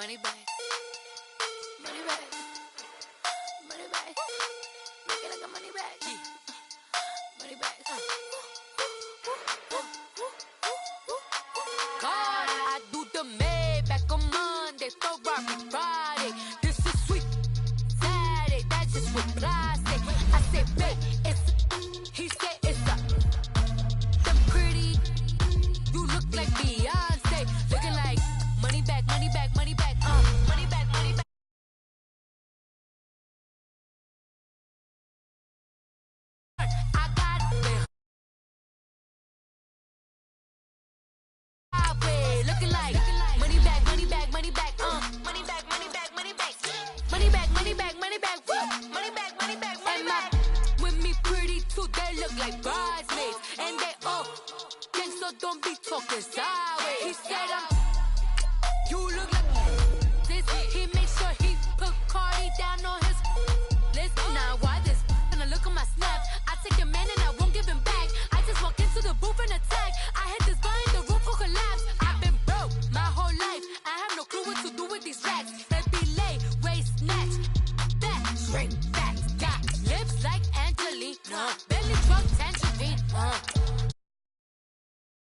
Money back. Money back. Money back. Make it like a money back. Money back. God, I do the Maybach on Monday, Ferrari Friday. This is sweet Saturday, that's just what I say. I say, babe, it's he said it's a them pretty. You look like Beyonce, looking like money back, money back, money back, money back, money back. I got it. Looking like money back, money back, money back, money back, money back, money back, money back, money back, money back, money back, money back, money back. With me pretty too, they look like bridesmaids, and they all gang, so don't be talking sideways. He said you look like this. He make sure he put Cardi down on his list. Now why this? And I look at my snap. I take a man and I won't give him back. I just walk into the booth and attack. I hit this guy in the roof will collapse. I've been broke my whole life. I have no clue what to do with these racks. That be lay, waist snatch, back, shrink back. Got lips like Angelina, belly truck tangerine.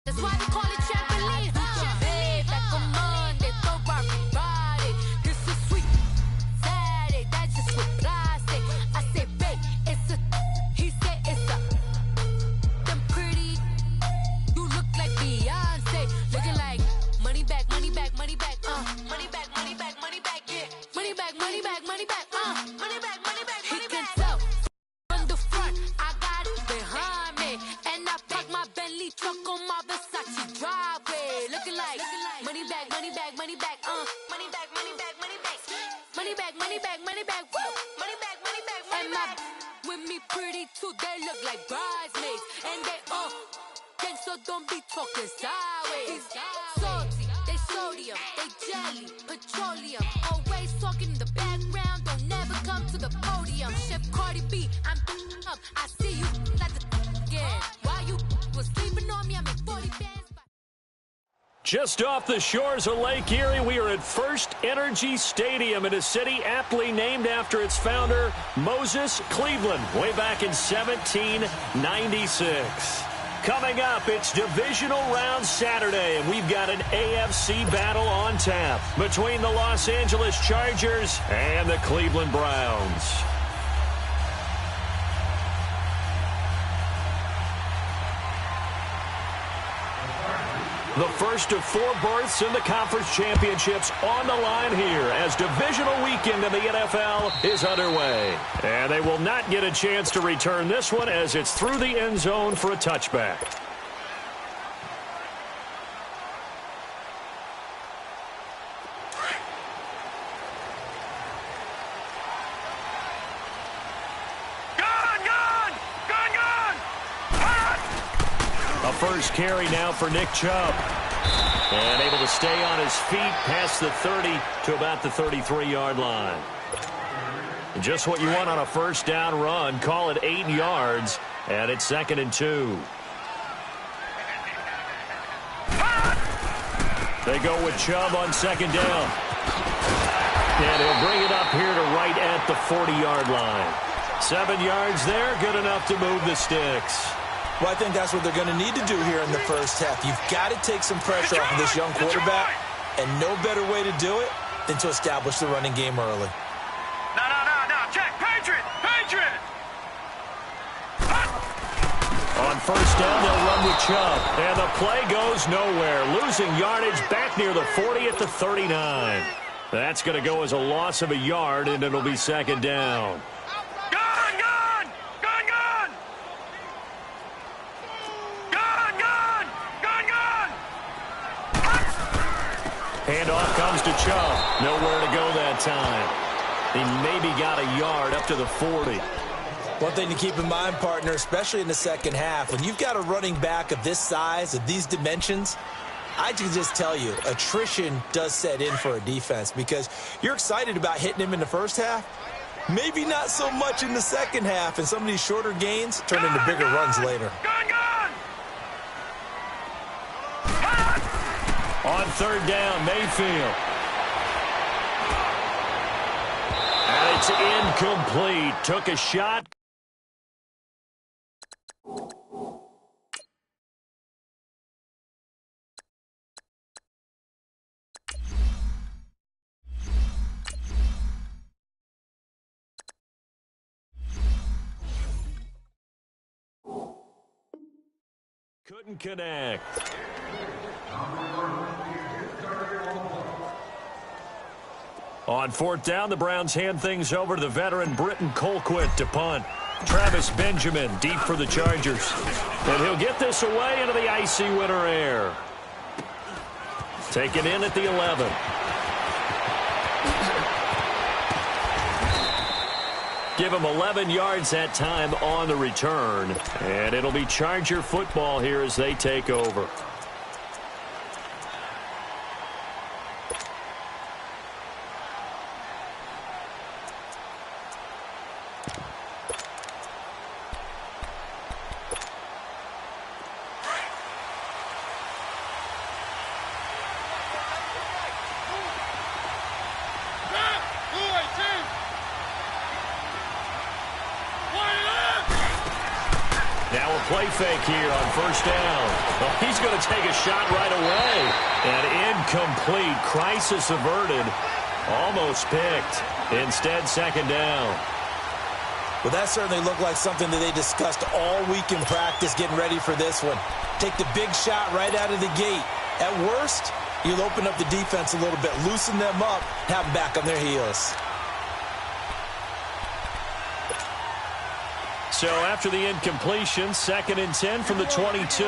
That's why they call it trampoline. Babe, like a Monday, Ferrari Friday. This is sweet Saturday, that's just what I say. I say, babe, it's a. He said it's a. Them pretty. You look like Beyonce, looking like money back, money back, money back, money back, money back, money back, yeah. Money back, money back, money back, money back, money back, money back. He can tell from the front, I got it behind me, and I park my Bentley truck on my Versace driveway, looking like money back, money back, money back, money back, money back, money back, money back, money back, money back, woo, money back, money back, money back. With me pretty too, they look like bridesmaids, and they all gang, so don't be talking sideways. Salty, they sodium, they jelly, petroleum. Always talking in the background, don't never come to the podium. Chef Cardi B, I'm up. I see you like the again. While you was sleeping on me, I make 40 bands. Just off the shores of Lake Erie, we are at First Energy Stadium in a city aptly named after its founder, Moses Cleveland, way back in 1796. Coming up, it's Divisional Round Saturday, and we've got an AFC battle on tap between the Los Angeles Chargers and the Cleveland Browns. The first of 4 berths in the conference championships on the line here as divisional weekend in the NFL is underway. And they will not get a chance to return this one as it's through the end zone for a touchback. A first carry now for Nick Chubb. And able to stay on his feet past the 30 to about the 33-yard line. Just what you want on a first down run. Call it 8 yards, and it's 2nd and 2. They go with Chubb on 2nd down. And he'll bring it up here to right at the 40-yard line. 7 yards there, good enough to move the sticks. Well, I think that's what they're going to need to do here in the first half. You've got to take some pressure off of this young quarterback, and no better way to do it than to establish the running game early. No, check, Patriot! On first down, they'll run with Chubb, and the play goes nowhere, losing yardage back near the 40 at the 39. That's going to go as a loss of a yard, and it'll be 2nd down. Handoff comes to Chubb. Nowhere to go that time. He maybe got a yard up to the 40. One thing to keep in mind, partner, especially in the second half, when you've got a running back of this size, of these dimensions, I can just tell you, attrition does set in for a defense because you're excited about hitting him in the first half. Maybe not so much in the second half, and some of these shorter gains turn into bigger runs later. On 3rd down, Mayfield. It's incomplete. Took a shot. Couldn't connect. On fourth down, the Browns hand things over to the veteran Britton Colquitt to punt. Travis Benjamin deep for the Chargers. And he'll get this away into the icy winter air. Taken in at the 11. Give him 11 yards that time on the return. And it'll be Charger football here as they take over. Now a play fake here on first down. Well, he's going to take a shot right away. And incomplete. Crisis averted. Almost picked. Instead, second down. Well, that certainly looked like something that they discussed all week in practice getting ready for this one. Take the big shot right out of the gate. At worst, you'll open up the defense a little bit, loosen them up, have them back on their heels. So after the incompletion, 2nd and 10 from the 22.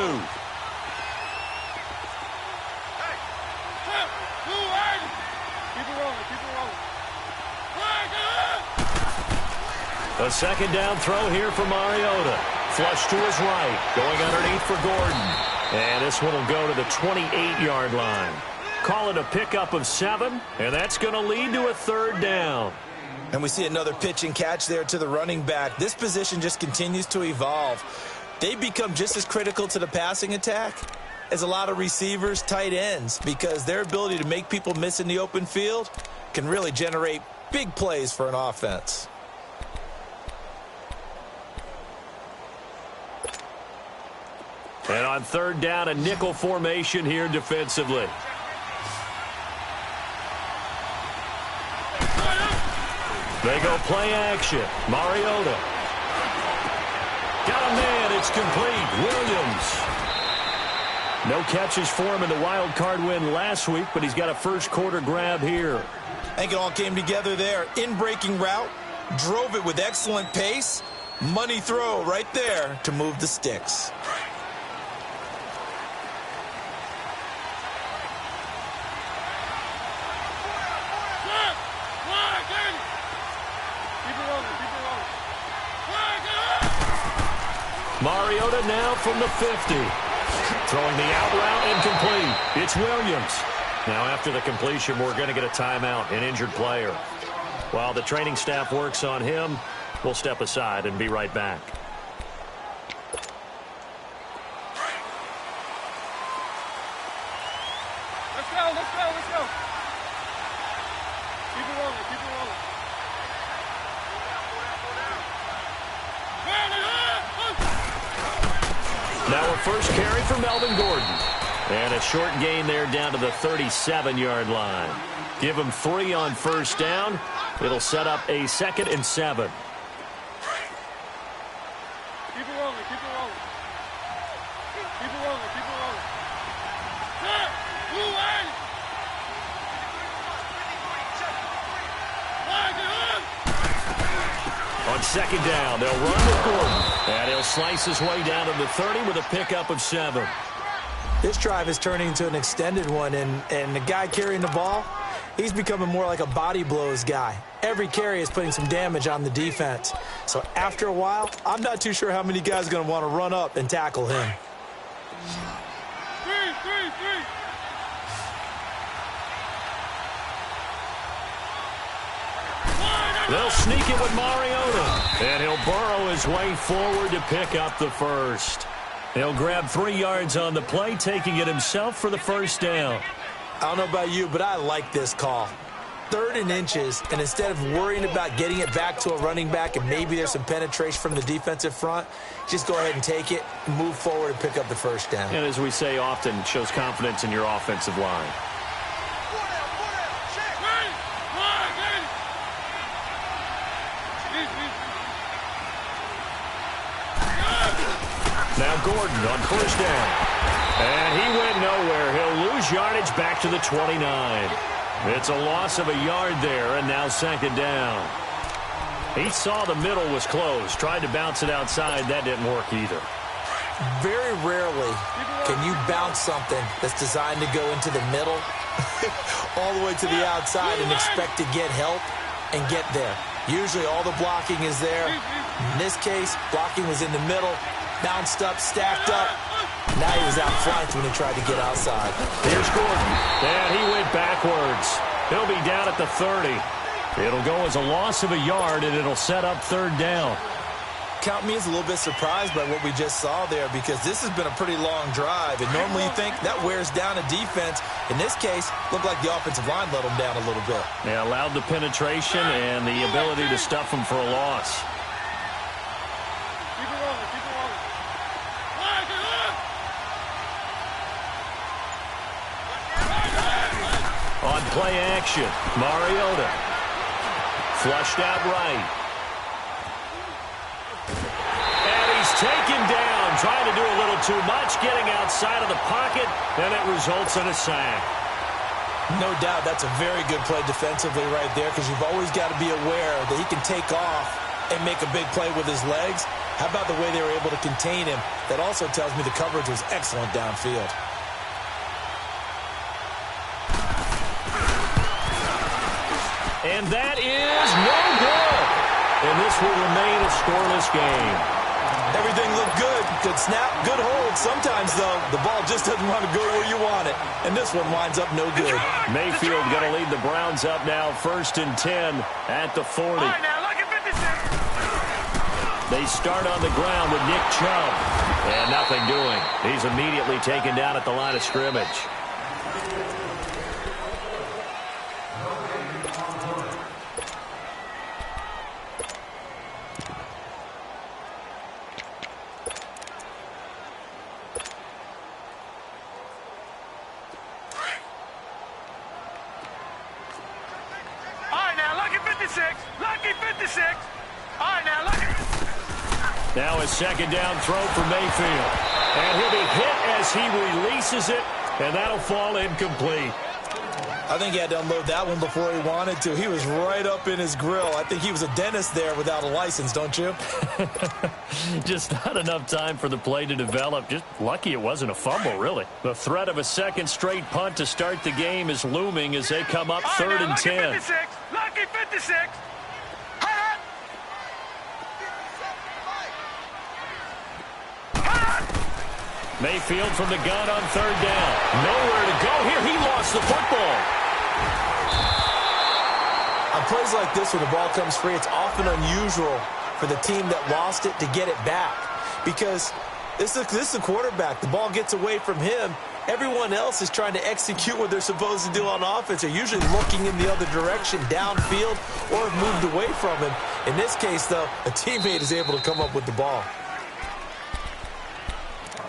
A second down throw here for Mariota. Flush to his right. Going underneath for Gordon. And this one will go to the 28-yard line. Call it a pickup of 7, and that's going to lead to a third down. And we see another pitch and catch there to the running back. This position just continues to evolve. They become just as critical to the passing attack as a lot of receivers, tight ends, because their ability to make people miss in the open field can really generate big plays for an offense. And on third down, a nickel formation here defensively. They go play action. Mariota. Got a man. It's complete. Williams. No catches for him in the wild card win last week, but he's got a first quarter grab here. I think it all came together there. In-breaking route. Drove it with excellent pace. Money throw right there to move the sticks. Mariota now from the 50. Throwing the out route incomplete. It's Williams. Now after the completion, we're going to get a timeout, an injured player. While the training staff works on him, we'll step aside and be right back. Let's go, let's go, let's go. Keep it rolling, keep it rolling. Now a first carry for Melvin Gordon. And a short gain there down to the 37-yard line. Give him 3 on first down. It'll set up a 2nd and 7. Keep it rolling, keep it rolling. Keep it rolling, keep it rolling. Set, blue line. On second down, they'll run with Gordon. And he'll slice his way down to the 30 with a pickup of 7. This drive is turning into an extended one, and the guy carrying the ball, he's becoming more like a body blows guy. Every carry is putting some damage on the defense. So after a while, I'm not too sure how many guys are going to want to run up and tackle him. Three. They'll sneak it with Mariota. And he'll burrow his way forward to pick up the first. He'll grab 3 yards on the play, taking it himself for the first down. I don't know about you, but I like this call. 3rd and inches, and instead of worrying about getting it back to a running back and maybe there's some penetration from the defensive front, just go ahead and take it, move forward, and pick up the first down. And as we say often, it shows confidence in your offensive line. Now Gordon on 1st down. And he went nowhere. He'll lose yardage back to the 29. It's a loss of a yard there, and now 2nd down. He saw the middle was closed, tried to bounce it outside. That didn't work either. Very rarely can you bounce something that's designed to go into the middle all the way to the outside and expect to get help and get there. Usually all the blocking is there. In this case, blocking was in the middle, bounced up, stacked up. Now he was outflanked when he tried to get outside. Here's Gordon. And he went backwards. He'll be down at the 30. It'll go as a loss of a yard, and it'll set up 3rd down. Count me as a little bit surprised by what we just saw there, because this has been a pretty long drive, and normally you think that wears down a defense. In this case, looked like the offensive line let them down a little bit. They allowed the penetration and the ability to stuff them for a loss. Keep it rolling, keep it rolling. On play action, Mariota. Flushed out right. And he's taken down, trying to do a little too much, getting outside of the pocket, and it results in a sack. No doubt that's a very good play defensively right there, because you've always got to be aware that he can take off and make a big play with his legs. How about the way they were able to contain him? That also tells me the coverage was excellent downfield. And that is no good. And this will remain a scoreless game. Everything looked good. Good snap, good hold. Sometimes, though, the ball just doesn't want to go where you want it. And this one winds up no good. Mayfield going to lead the Browns up now, 1st and 10 at the 40. All right, now, look at 56. They start on the ground with Nick Chubb. And nothing doing. He's immediately taken down at the line of scrimmage. Lucky 56. All right, now, look at. Now a 2nd down throw for Mayfield. And he'll be hit as he releases it, and that'll fall incomplete. I think he had to unload that one before he wanted to. He was right up in his grill. I think he was a dentist there without a license, don't you? Just not enough time for the play to develop. Just lucky it wasn't a fumble, really. The threat of a 2nd straight punt to start the game is looming as they come up 3rd and 10. Lucky 56. Lucky 56. Mayfield from the gun on 3rd down. Nowhere to go here. He lost the football. On plays like this where the ball comes free, it's often unusual for the team that lost it to get it back, because this is a quarterback. The ball gets away from him. Everyone else is trying to execute what they're supposed to do on offense. They're usually looking in the other direction, downfield, or have moved away from him. In this case, though, a teammate is able to come up with the ball.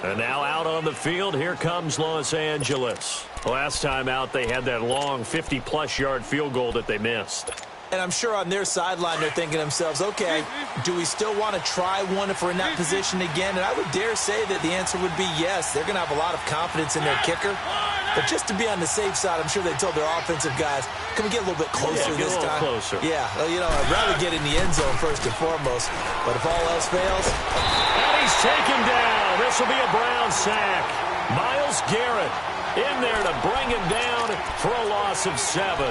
And now out on the field, here comes Los Angeles. Last time out, they had that long 50-plus yard field goal that they missed. And I'm sure on their sideline, they're thinking to themselves, okay, do we still want to try one if we're in that position again? And I would dare say that the answer would be yes. They're going to have a lot of confidence in their kicker. But just to be on the safe side, I'm sure they told their offensive guys, can we get a little bit closer this time? Closer. Yeah, you know, I'd rather get in the end zone first and foremost. But if all else fails. And he's taken down. This will be a Brown sack. Myles Garrett in there to bring him down for a loss of 7.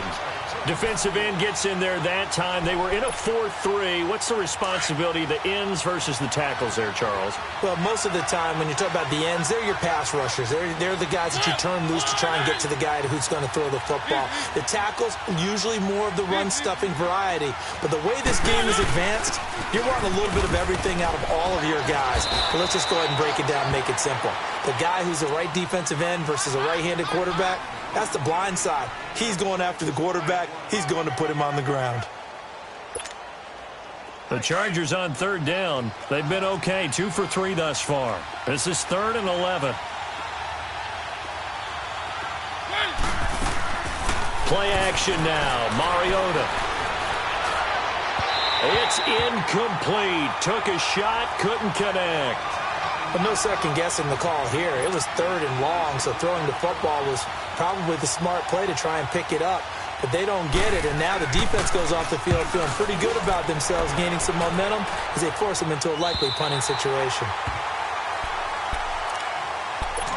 Defensive end gets in there that time. They were in a 4-3. What's the responsibility of the ends versus the tackles there, Charles? Well, most of the time when you talk about the ends, they're your pass rushers. They're the guys that you turn loose to try and get to the guy who's going to throw the football. The tackles, usually more of the run-stuffing variety. But the way this game is advanced, you're wanting a little bit of everything out of all of your guys. But let's just go ahead and break it down and make it simple. The guy who's a right defensive end versus a right-handed quarterback, That's the blind side. He's going after the quarterback. He's going to put him on the ground. The Chargers on third down. They've been okay, 2 for 3 thus far. This is 3rd and 11. Play action now. Mariota. It's incomplete. Took a shot, couldn't connect. But no second guessing the call here. It was 3rd and long, so throwing the football was probably the smart play to try and pick it up. But they don't get it, and now the defense goes off the field feeling pretty good about themselves, gaining some momentum as they force them into a likely punting situation.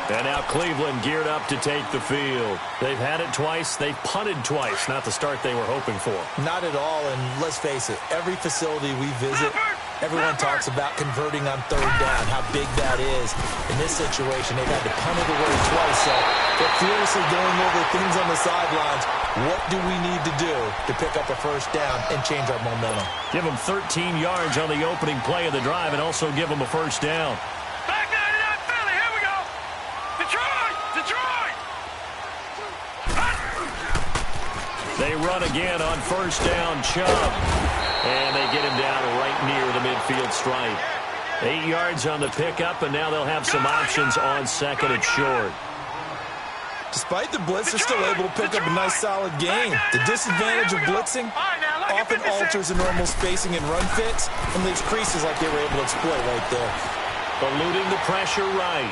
And now Cleveland geared up to take the field. They've had it twice. They've punted twice. Not the start they were hoping for. Not at all, and let's face it, every facility we visit, everyone talks about converting on 3rd down, how big that is. In this situation, they've had to punt it away twice, so they're furiously going over things on the sidelines. What do we need to do to pick up a 1st down and change our momentum? Give them 13 yards on the opening play of the drive and also give them a 1st down. Back 99 Philly, here we go. Detroit! Detroit! They run again on 1st down, Chubb. And they get him down right near the midfield stripe. 8 yards on the pickup, and now they'll have some options on 2nd and short. Despite the blitz, they're still able to pick up a nice solid gain. The disadvantage of blitzing often alters the normal spacing and run fits and leaves creases like they were able to exploit right there. Eluding the pressure right.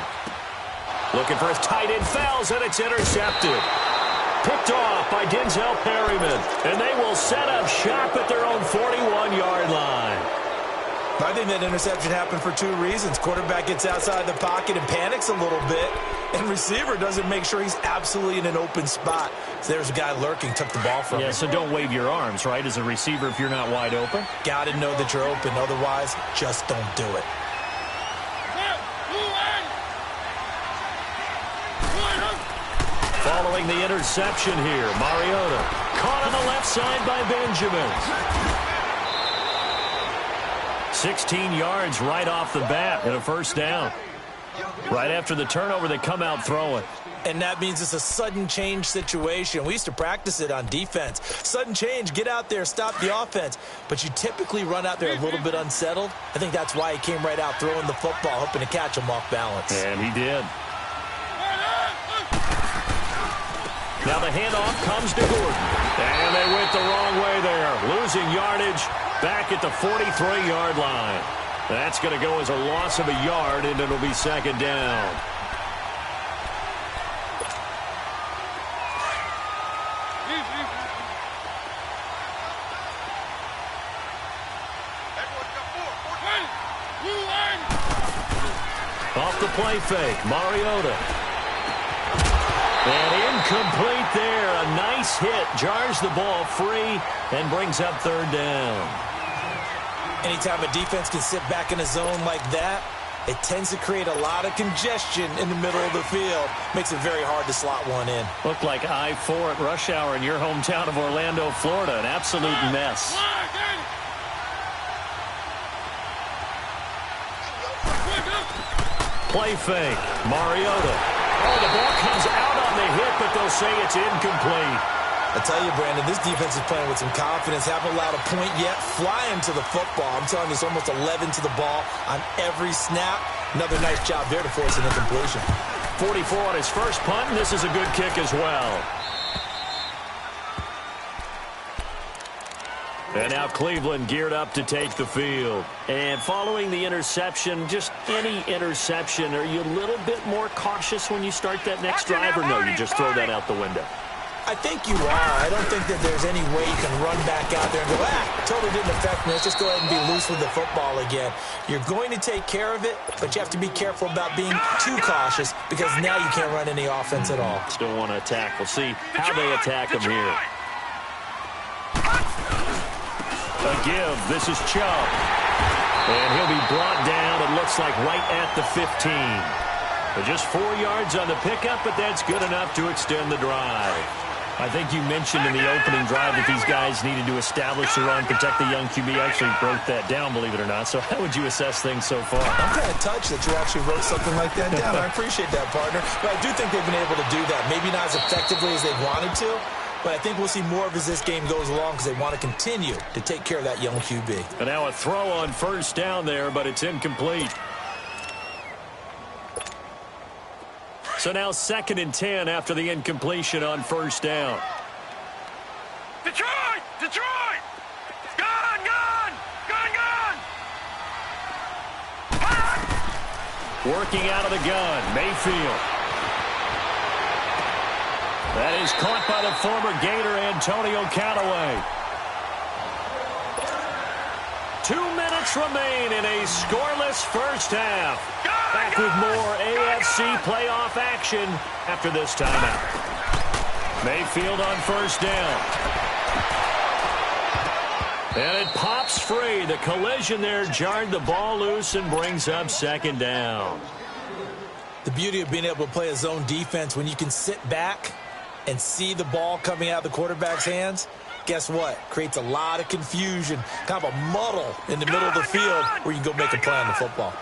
Looking for his tight end, fouls, and it's intercepted. Picked off by Denzel Perryman, and they will set up shop at their own 41-yard line. I think that interception happened for 2 reasons. Quarterback gets outside the pocket and panics a little bit, and receiver doesn't make sure he's absolutely in an open spot. So there's a guy lurking, took the ball from him. Yeah, so don't wave your arms, right, as a receiver if you're not wide open. Got to know that you're open. Otherwise, just don't do it. Following the interception here, Mariota caught on the left side by Benjamin. 16 yards right off the bat and a 1st down. Right after the turnover, they come out throwing. And that means it's a sudden change situation. We used to practice it on defense. Sudden change, get out there, stop the offense. But you typically run out there a little bit unsettled. I think that's why he came right out throwing the football, hoping to catch him off balance. And he did. Now the handoff comes to Gordon. And they went the wrong way there. Losing yardage back at the 43-yard line. That's going to go as a loss of a yard, and it'll be 2nd down. Off the play fake, Mariota. And incomplete there. A nice hit. Jars the ball free and brings up 3rd down. Anytime a defense can sit back in a zone like that, it tends to create a lot of congestion in the middle of the field. Makes it very hard to slot one in. Looked like I-4 at rush hour in your hometown of Orlando, Florida. An absolute mess. Play fake. Mariota. Oh, the ball comes out on the hit, but they'll say it's incomplete. I tell you, Brandon, this defense is playing with some confidence. Haven't allowed a point yet. Flying to the football. I'm telling you, it's almost 11 to the ball on every snap. Another nice job there to force an incompletion. 44 on his first punt, and this is a good kick as well. And now Cleveland geared up to take the field. And following the interception, just any interception, are you a little bit more cautious when you start that next drive, or no, you just throw that out the window? I think you are. I don't think that there's any way you can run back out there and go, totally didn't affect me. Let's just go ahead and be loose with the football again. You're going to take care of it, but you have to be careful about being too cautious because now you can't run any offense at all. Still want to attack. We'll see how they attack him here. A give. This is Chubb. And he'll be brought down, it looks like, right at the 15. But just 4 yards on the pickup, but that's good enough to extend the drive. I think you mentioned in the opening drive that these guys needed to establish the run, protect the young QB. I actually wrote that down, believe it or not. So how would you assess things so far? I'm kind of touched that you actually wrote something like that down. I appreciate that, partner. But I do think they've been able to do that. Maybe not as effectively as they wanted to, but I think we'll see more of as this game goes along because they want to continue to take care of that young QB. And now a throw on first down there, but it's incomplete. So now 2nd and 10 after the incompletion on first down. Detroit! Detroit! Gun! Gun! Gun! Gun! Working out of the gun, Mayfield. That is caught by the former Gator, Antonio Callaway. 2 minutes remain in a scoreless first half. Back with more AFC playoff action after this timeout. Mayfield on first down. And it pops free. The collision there jarred the ball loose and brings up 2nd down. The beauty of being able to play a zone defense when you can sit back and see the ball coming out of the quarterback's hands, guess what? Creates a lot of confusion, kind of a muddle in the middle of the field where you can go make a play on the football.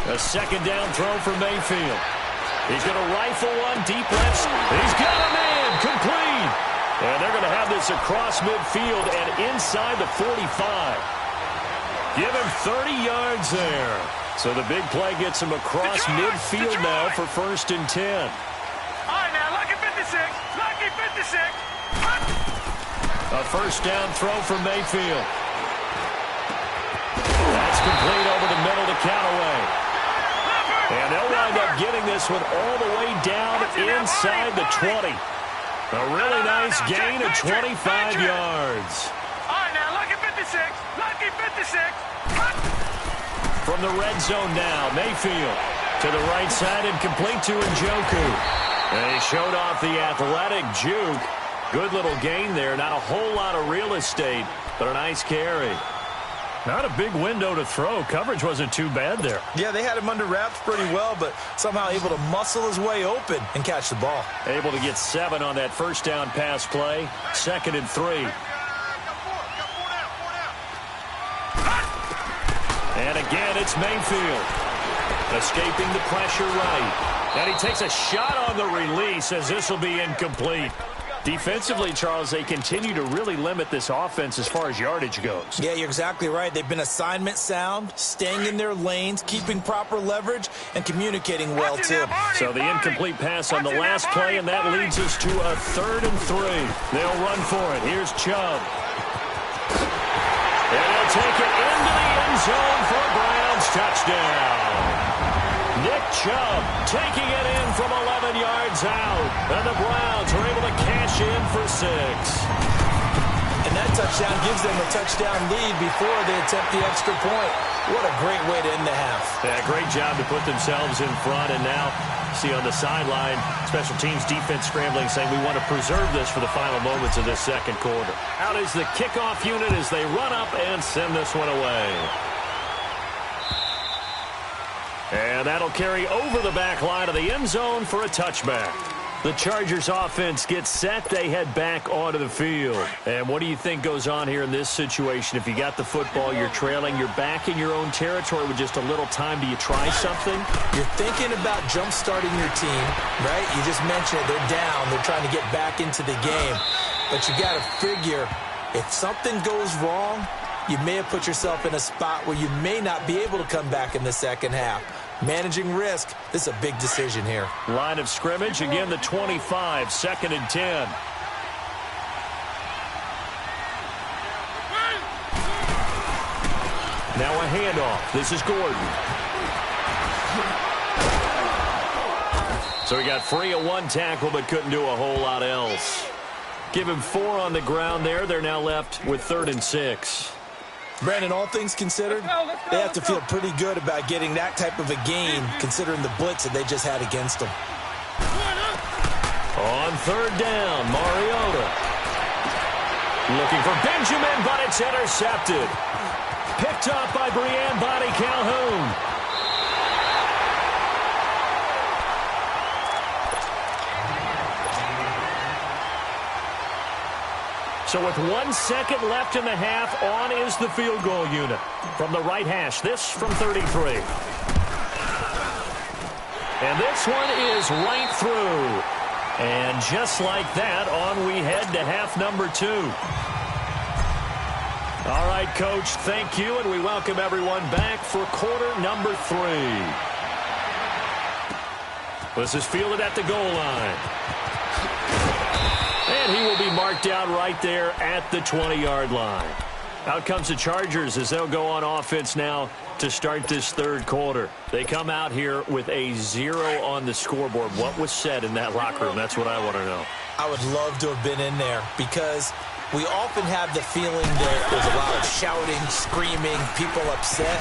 A 2nd down throw for Mayfield. He's going to rifle one deep left. He's got a man complete. And they're going to have this across midfield and inside the 45. Give him 30 yards there. So the big play gets him across midfield now for 1st and 10. All right, now, lucky 56. Lucky 56. A first down throw for Mayfield. That's complete over the middle to Callaway. And they'll wind up getting this one all the way down inside the 20. A really nice gain of 25 yards. All right, now, lucky 56. Lucky 56. From the red zone now, Mayfield to the right side and complete to Njoku. And he showed off the athletic juke. Good little gain there. Not a whole lot of real estate, but a nice carry. Not a big window to throw. Coverage wasn't too bad there. Yeah, they had him under wraps pretty well, but somehow able to muscle his way open and catch the ball. Able to get 7 on that first down pass play. 2nd and 3. And again, it's Mayfield. Escaping the pressure right. And he takes a shot on the release as this will be incomplete. Defensively, Charles, they continue to really limit this offense as far as yardage goes. Yeah, you're exactly right. They've been assignment sound, staying in their lanes, keeping proper leverage, and communicating well, too. So the incomplete pass on the last play, and that leads us to a 3rd and 3. They'll run for it. Here's Chubb. And he'll take it into the end zone for a Browns touchdown. Nick Chubb taking it in from 11 yards out. And the Browns are able to cash in for 6. And that touchdown gives them a touchdown lead before they attempt the extra point. What a great way to end the half. Yeah, great job to put themselves in front. And now, see on the sideline, special teams defense scrambling, saying we want to preserve this for the final moments of this 2nd quarter. Out is the kickoff unit as they run up and send this one away. And that'll carry over the back line of the end zone for a touchback. The Chargers offense gets set. They head back onto the field. And what do you think goes on here in this situation? If you got the football, you're trailing, you're back in your own territory with just a little time. Do you try something? You're thinking about jump-starting your team, right? You just mentioned it. They're down. They're trying to get back into the game. But you got to figure, if something goes wrong, you may have put yourself in a spot where you may not be able to come back in the 2nd half. Managing risk, this is a big decision here. Line of scrimmage, again the 25, 2nd and 10. Now a handoff. This is Gordon. So he got free of 1 tackle but couldn't do a whole lot else. Give him 4 on the ground there. They're now left with 3rd and 6. Brandon, all things considered, they have to feel pretty good about getting that type of a gain, considering the blitz that they just had against them. On 3rd down, Mariota. Looking for Benjamin, but it's intercepted. Picked up by Brian Body Calhoun. So with 1 second left in the half, on is the field goal unit. From the right hash, this from 33. And this one is right through. And just like that, on we head to half number 2. All right, Coach, thank you, and we welcome everyone back for quarter number 3. This is fielded at the goal line. And he will be marked down right there at the 20-yard line. Out comes the Chargers as they'll go on offense now to start this third quarter. They come out here with a 0 on the scoreboard. What was said in that locker room? That's what I want to know. I would love to have been in there because we often have the feeling that there's a lot of shouting, screaming, people upset.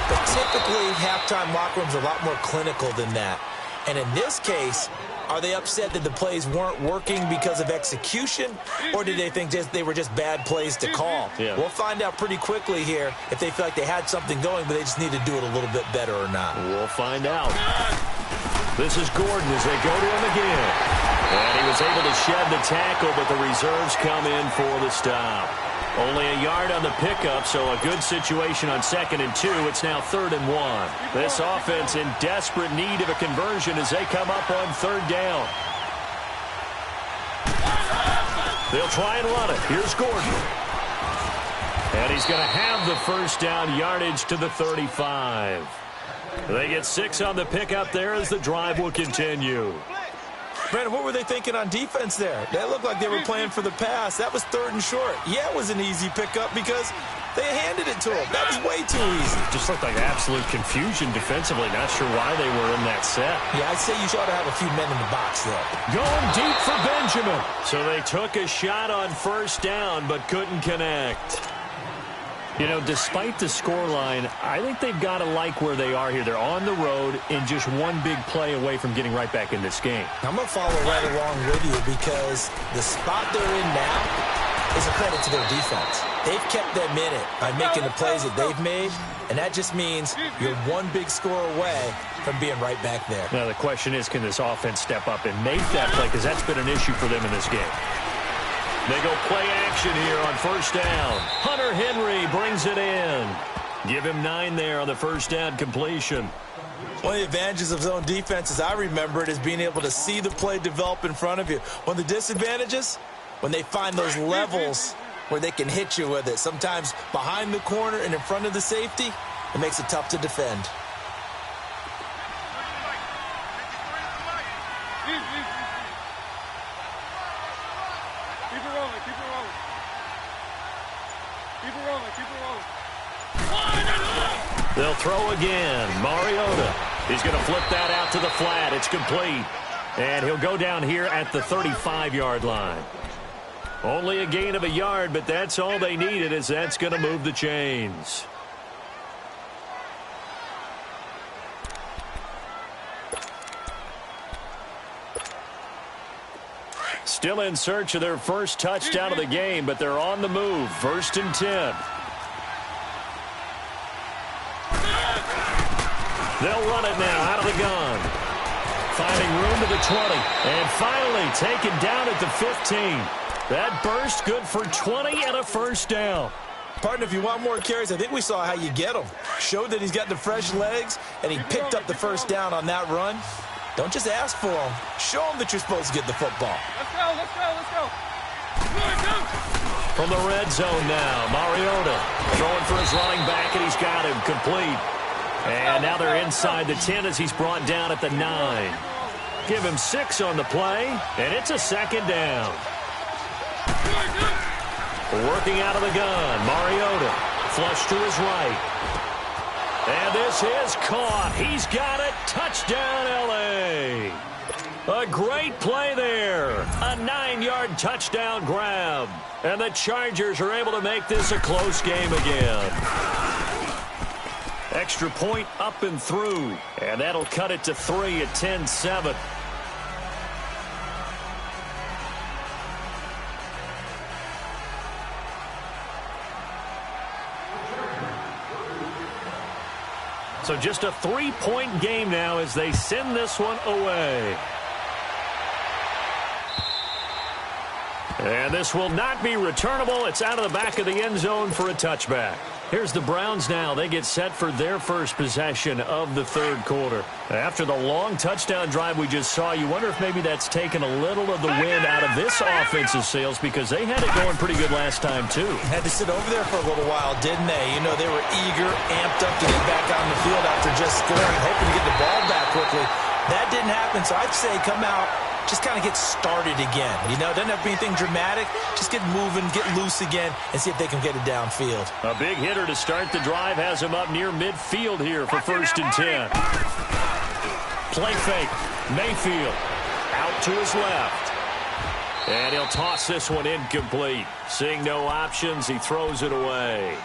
But typically, halftime locker rooms are a lot more clinical than that. And in this case, are they upset that the plays weren't working because of execution, or did they think they were just bad plays to call? Yeah. We'll find out pretty quickly here if they feel like they had something going, but they just need to do it a little bit better or not. We'll find out. This is Gordon as they go to him again. And he was able to shed the tackle, but the reserves come in for the stop. Only a yard on the pickup, so a good situation on 2nd and 2. It's now 3rd and 1. This offense in desperate need of a conversion as they come up on 3rd down. They'll try and run it. Here's Gordon. And he's going to have the first down yardage to the 35. They get 6 on the pickup there as the drive will continue. Brandon, what were they thinking on defense there? They looked like they were playing for the pass. That was 3rd and short. Yeah, it was an easy pickup because they handed it to him. That was way too easy. Just looked like absolute confusion defensively. Not sure why they were in that set. Yeah, I'd say you ought to have a few men in the box there. Going deep for Benjamin. So they took a shot on 1st down but couldn't connect. You know, despite the scoreline, I think they've got to like where they are here. They're on the road and just one big play away from getting right back in this game. I'm going to follow right along with you because the spot they're in now is a credit to their defense. They've kept them in it by making the plays that they've made, and that just means you're one big score away from being right back there. Now, the question is, can this offense step up and make that play? Because that's been an issue for them in this game. They go play action here on 1st down. Hunter Henry brings it in. Give him 9 there on the 1st down completion. One of the advantages of zone defense, as I remember it, is being able to see the play develop in front of you. One of the disadvantages, when they find those levels where they can hit you with it. Sometimes behind the corner and in front of the safety, it makes it tough to defend. They'll throw again. Mariota. He's going to flip that out to the flat. It's complete. And he'll go down here at the 35-yard line. Only a gain of a yard, but that's all they needed, as that's going to move the chains. Still in search of their first touchdown of the game, but they're on the move. 1st and 10. They'll run it now out of the gun. Finding room to the 20. And finally taken down at the 15. That burst good for 20 and a 1st down. Partner, if you want more carries, I think we saw how you get them. Showed that he's got the fresh legs, and he picked up the 1st down on that run. Don't just ask for them. Show them that you're supposed to get the football. Let's go, let's go, let's go. From the red zone now, Mariota throwing for his running back, and he's got him complete. And now they're inside the 10 as he's brought down at the 9. Give him 6 on the play, and it's a 2nd down. Working out of the gun, Mariota flush to his right. And this is caught. He's got it. Touchdown, L.A. A great play there. A 9-yard touchdown grab. And the Chargers are able to make this a close game again. Extra point up and through. And that'll cut it to 3 at 10-7. So just a 3-point game now as they send this one away. And this will not be returnable. It's out of the back of the end zone for a touchback. Here's the Browns now. They get set for their first possession of the third quarter. After the long touchdown drive we just saw, you wonder if maybe that's taken a little of the wind out of this offensive sails because they had it going pretty good last time, too. Had to sit over there for a little while, didn't they? You know, they were eager, amped up to get back on the field after just scoring, hoping to get the ball back quickly. That didn't happen, so I'd say come out, just kind of get started again. You know, doesn't have to be anything dramatic. Just get moving, get loose again, and see if they can get it downfield. A big hitter to start the drive has him up near midfield here for 1st and 10. Play fake. Mayfield out to his left. And he'll toss this one incomplete. Seeing no options, he throws it away.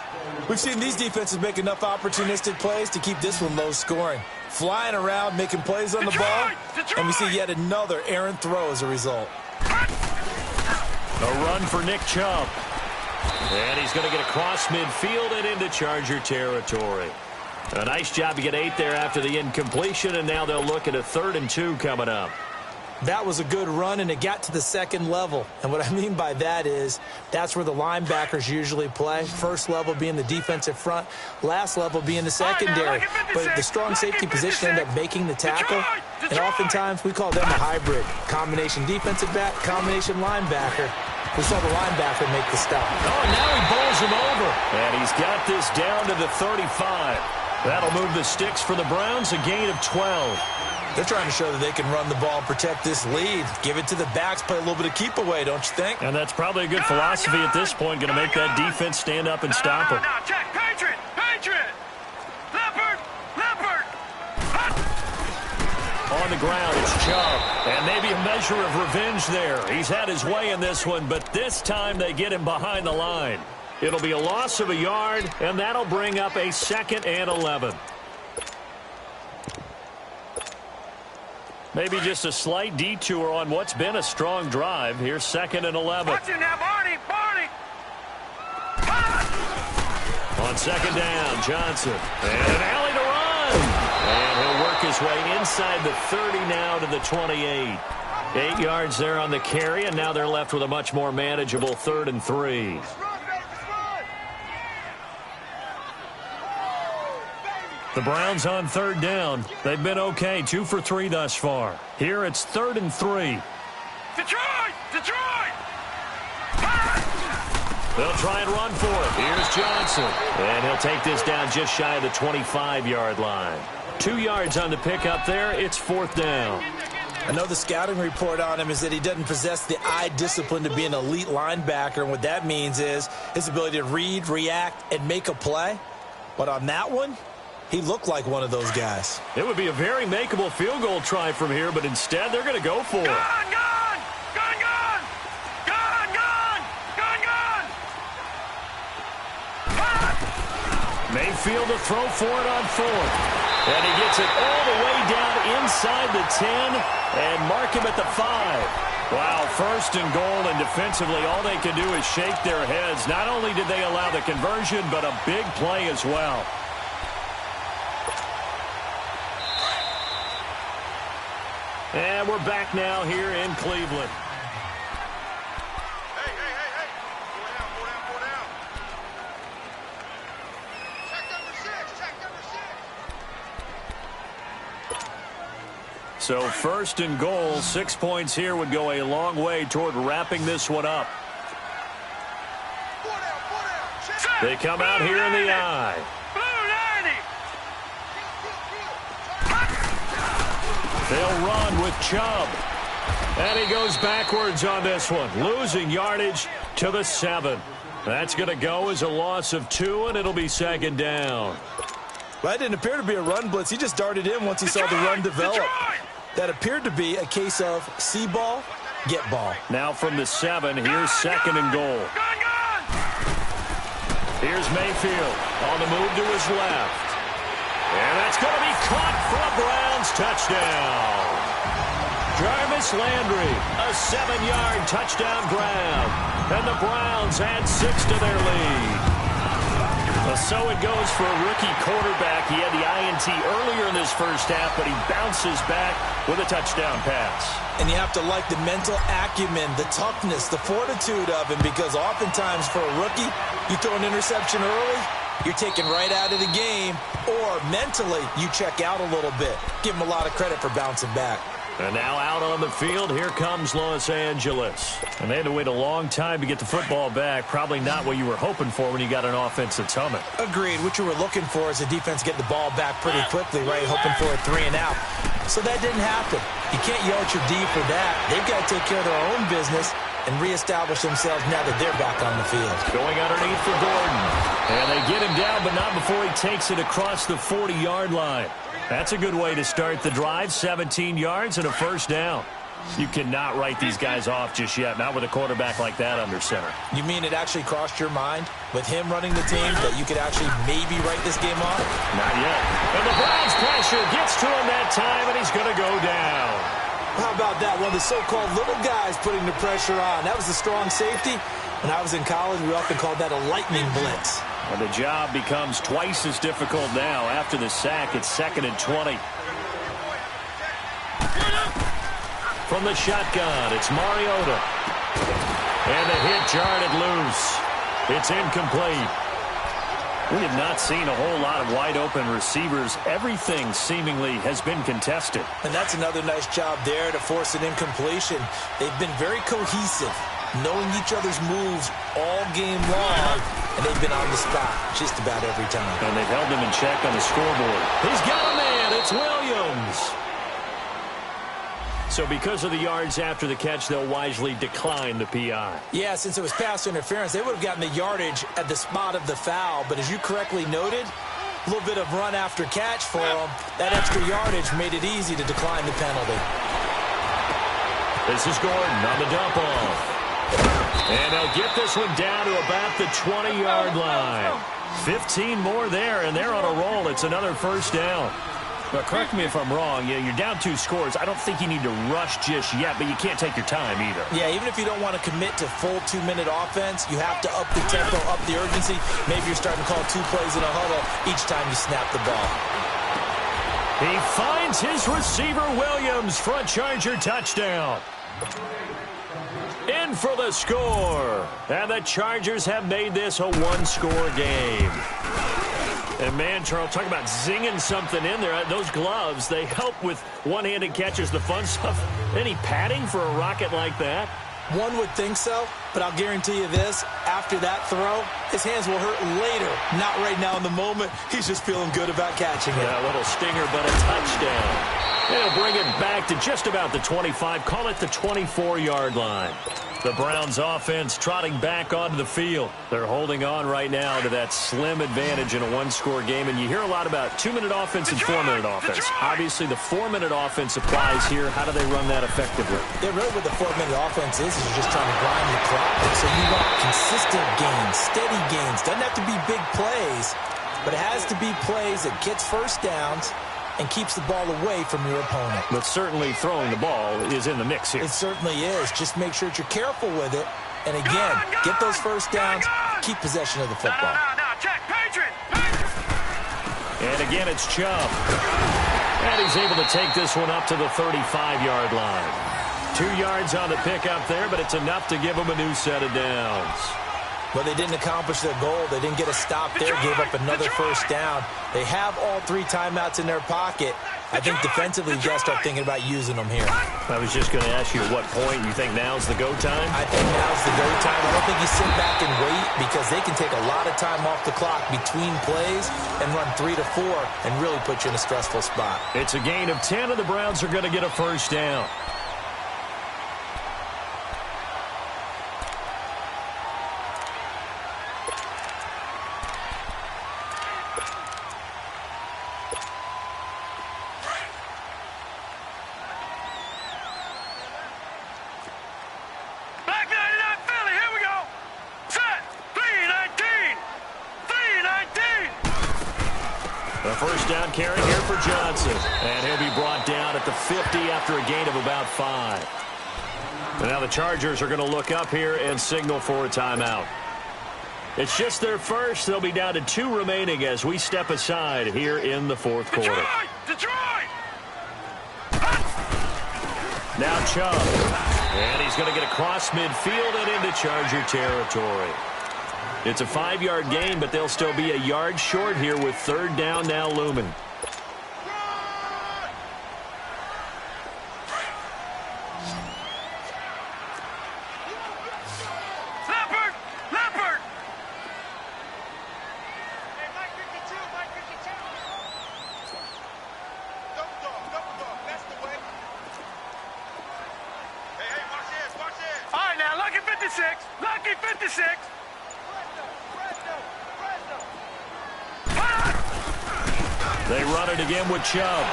We've seen these defenses make enough opportunistic plays to keep this one low scoring. Flying around, making plays on the ball, and we see yet another errant throw as a result. A run for Nick Chubb. And he's going to get across midfield and into Charger territory. A nice job to get 8 there after the incompletion, and now they'll look at a 3rd and 2 coming up. That was a good run, and it got to the second level. And what I mean by that is that's where the linebackers usually play. First level being the defensive front, last level being the secondary. But the strong safety position ended up making the tackle, and oftentimes we call them a hybrid. Combination defensive back, combination linebacker. We saw the linebacker make the stop. Oh, now he bowls him over. And he's got this down to the 35. That'll move the sticks for the Browns, a gain of 12. They're trying to show that they can run the ball and protect this lead. Give it to the backs, play a little bit of keep away, don't you think? And that's probably a good philosophy at this point, going to make that defense stand up and stop them. Now, check. Patriot. Leopard. On the ground, it's Chubb. And maybe a measure of revenge there. He's had his way in this one, but this time they get him behind the line. It'll be a loss of a yard, and that'll bring up a 2nd and 11. Maybe just a slight detour on what's been a strong drive. Here's 2nd and 11. Watch it now, Barney. On 2nd down, Johnson. And an alley to run. And he'll work his way inside the 30 now to the 28. 8 yards there on the carry, and now they're left with a much more manageable 3rd and 3. The Browns on 3rd down. They've been okay, 2 for 3 thus far. Here it's 3rd and 3. Detroit! They'll try and run for it. Here's Johnson. And he'll take this down just shy of the 25-yard line. 2 yards on the pickup there. It's 4th down. I know the scouting report on him is that he doesn't possess the eye discipline to be an elite linebacker. And what that means is his ability to read, react, and make a play. But on that one, he looked like one of those guys. It would be a very makeable field goal try from here, but instead they're going to go for it. Mayfield to throw for it on 4th. And he gets it all the way down inside the 10 and mark him at the 5. Wow, 1st and goal, and defensively all they can do is shake their heads. Not only did they allow the conversion, but a big play as well. And we're back now here in Cleveland. Hey. Go down. Check number 6. So 1st and goal, 6 points here would go a long way toward wrapping this one up. They come out here in the eye. They'll run with Chubb. And he goes backwards on this one, losing yardage to the 7. That's going to go as a loss of 2, and it'll be 2nd down. Well, that didn't appear to be a run blitz. He just darted in once he saw the run develop. That appeared to be a case of see ball, get ball. Now from the 7, here's 2nd and goal. Here's Mayfield on the move to his left. And that's going to be caught for a Browns touchdown. Jarvis Landry, a 7-yard touchdown grab. And the Browns add 6 to their lead. Well, so it goes for a rookie quarterback. He had the INT earlier in this first half, but he bounces back with a touchdown pass. And you have to like the mental acumen, the toughness, the fortitude of him, because oftentimes for a rookie, you throw an interception early, you're taken right out of the game, or mentally you check out a little bit. Give him a lot of credit for bouncing back. And now out on the field, here comes Los Angeles. And they had to wait a long time to get the football back. Probably not what you were hoping for when you got an offense that's humming. Agreed. What you were looking for is a defense get the ball back pretty quickly, right? Hoping for a 3-and-out. So that didn't happen. You can't yell at your D for that. They've got to take care of their own business and reestablish themselves now that they're back on the field. Going underneath for Gordon. And they get him down, but not before he takes it across the 40-yard line. That's a good way to start the drive. 17 yards and a first down. You cannot write these guys off just yet, not with a quarterback like that under center. You mean it actually crossed your mind with him running the team that you could actually maybe write this game off? Not yet. And the Browns pressure gets to him that time, and he's going to go down. How about that? One of the so-called little guys putting the pressure on. That was a strong safety. When I was in college, we often called that a lightning blitz. And the job becomes twice as difficult now. After the sack, it's 2nd and 20. From the shotgun, it's Mariota. And the hit jarred loose. It's incomplete. We have not seen a whole lot of wide-open receivers. Everything seemingly has been contested. And that's another nice job there to force an incompletion. They've been very cohesive, knowing each other's moves all game long, and they've been on the spot just about every time. And they've held him in check on the scoreboard. He's got a man. It's Williams. So because of the yards after the catch, they'll wisely decline the PI. Yeah, since it was pass interference, they would have gotten the yardage at the spot of the foul. But as you correctly noted, a little bit of run after catch for them. That extra yardage made it easy to decline the penalty. This is Gordon on the dump off. And they'll get this one down to about the 20-yard line. 15 more there, and they're on a roll. It's another first down. But correct me if I'm wrong. Yeah, you're down 2 scores. I don't think you need to rush just yet, but you can't take your time either. Yeah, even if you don't want to commit to full 2-minute offense, you have to up the tempo, up the urgency. Maybe you're starting to call 2 plays in a huddle each time you snap the ball. He finds his receiver, Williams, for a Charger touchdown. In for the score. And the Chargers have made this a 1-score game. And, man, Charles, talk about zinging something in there. Those gloves, they help with one-handed catches, the fun stuff. Any padding for a rocket like that? One would think so, but I'll guarantee you this. After that throw, his hands will hurt later. Not right now in the moment. He's just feeling good about catching it. Yeah, a little stinger, but a touchdown. They'll bring it back to just about the 25. Call it the 24-yard line. The Browns offense trotting back onto the field. They're holding on right now to that slim advantage in a 1-score game. And you hear a lot about 2-minute offense and 4-minute offense. Obviously, the 4-minute offense applies here. How do they run that effectively? Yeah, really what the 4-minute offense is you're just trying to grind the clock. So you want consistent gains, steady gains. Doesn't have to be big plays, but it has to be plays that gets first downs and keeps the ball away from your opponent. But certainly throwing the ball is in the mix here. It certainly is. Just make sure that you're careful with it. And again, get those first downs, keep possession of the football. Check, Patriot! And again, it's Chubb. And he's able to take this one up to the 35-yard line. 2 yards on the pickup there, but it's enough to give him a new set of downs. Well, they didn't accomplish their goal. They didn't get a stop there, gave up another first down. They have all 3 timeouts in their pocket. I think defensively, you got to start thinking about using them here. I was just going to ask you at what point you think now's the go time? I think now's the go time. I don't think you sit back and wait because they can take a lot of time off the clock between plays and run 3 to 4 and really put you in a stressful spot. It's a gain of 10, and the Browns are going to get a first down. First down carry here for Johnson. And he'll be brought down at the 50 after a gain of about 5. And now the Chargers are going to look up here and signal for a timeout. It's just their first. They'll be down to 2 remaining as we step aside here in the fourth quarter. Detroit! Now Chubb. And he's going to get across midfield and into Charger territory. It's a 5-yard gain, but they'll still be a yard short here with 3rd down now looming. Leopard! Double dog, that's the way. Hey, watch this. All right, now, lucky 56. They run it again with Chubb.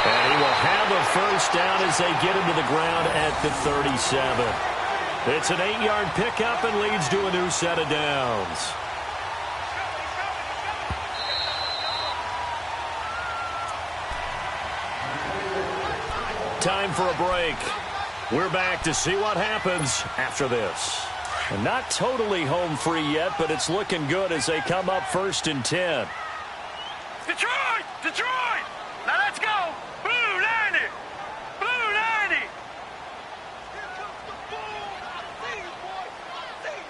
And he will have a first down as they get him to the ground at the 37. It's an 8-yard pickup and leads to a new set of downs. Time for a break. We're back to see what happens after this. And not totally home free yet, but it's looking good as they come up 1st and 10. Detroit! Now let's go! Blue 90! Here comes the bull! I see you, boy! I see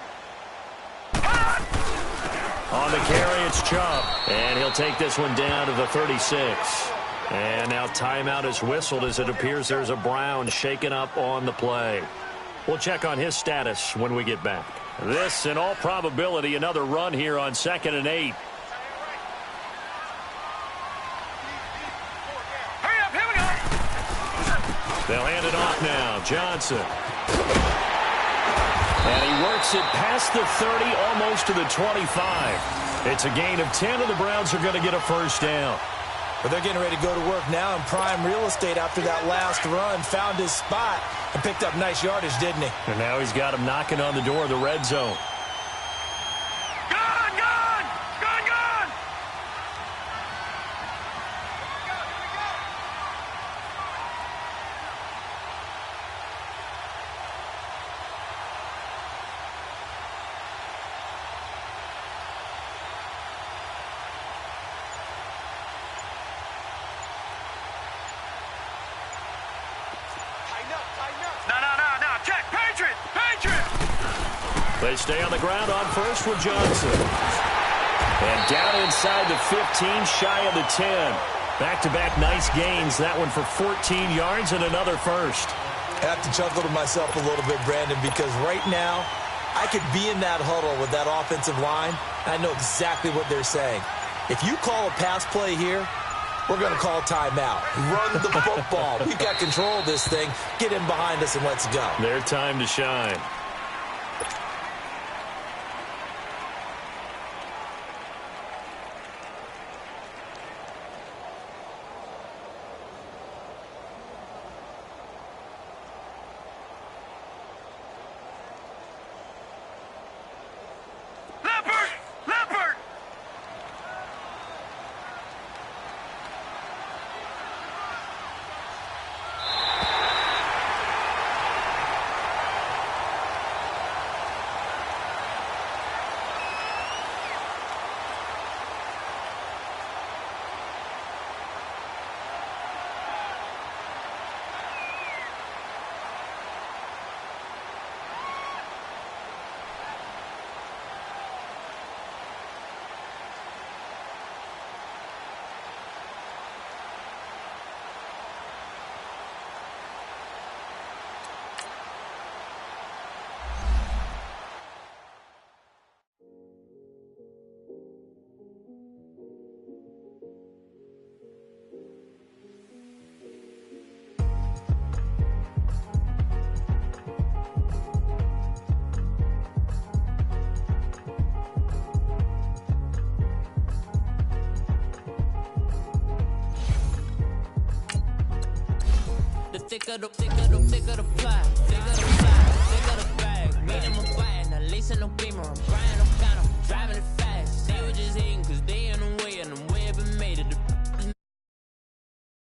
you! On the carry, it's Chubb. And he'll take this one down to the 36. And now timeout is whistled as it appears there's a Brown shaken up on the play. We'll check on his status when we get back. This, in all probability, another run here on 2nd and 8. They'll hand it off now. Johnson. And he works it past the 30, almost to the 25. It's a gain of 10, and the Browns are going to get a first down. But they're getting ready to go to work now in prime real estate after that last run. Found his spot and picked up nice yardage, didn't he? And now he's got him knocking on the door of the red zone. They stay on the ground on first with Johnson. And down inside the 15, shy of the 10. Back-to-back nice gains. That one for 14 yards and another first. I have to chuckle to myself a little bit, Brandon, because right now I could be in that huddle with that offensive line. And I know exactly what they're saying. If you call a pass play here, we're going to call timeout. Run the football. We've got control of this thing. Get in behind us and let's go. Their time to shine. Thicker the fly, thicker the bag. Meet him a bag, now leasing no beamer. I'm Brian O'Connor, driving it.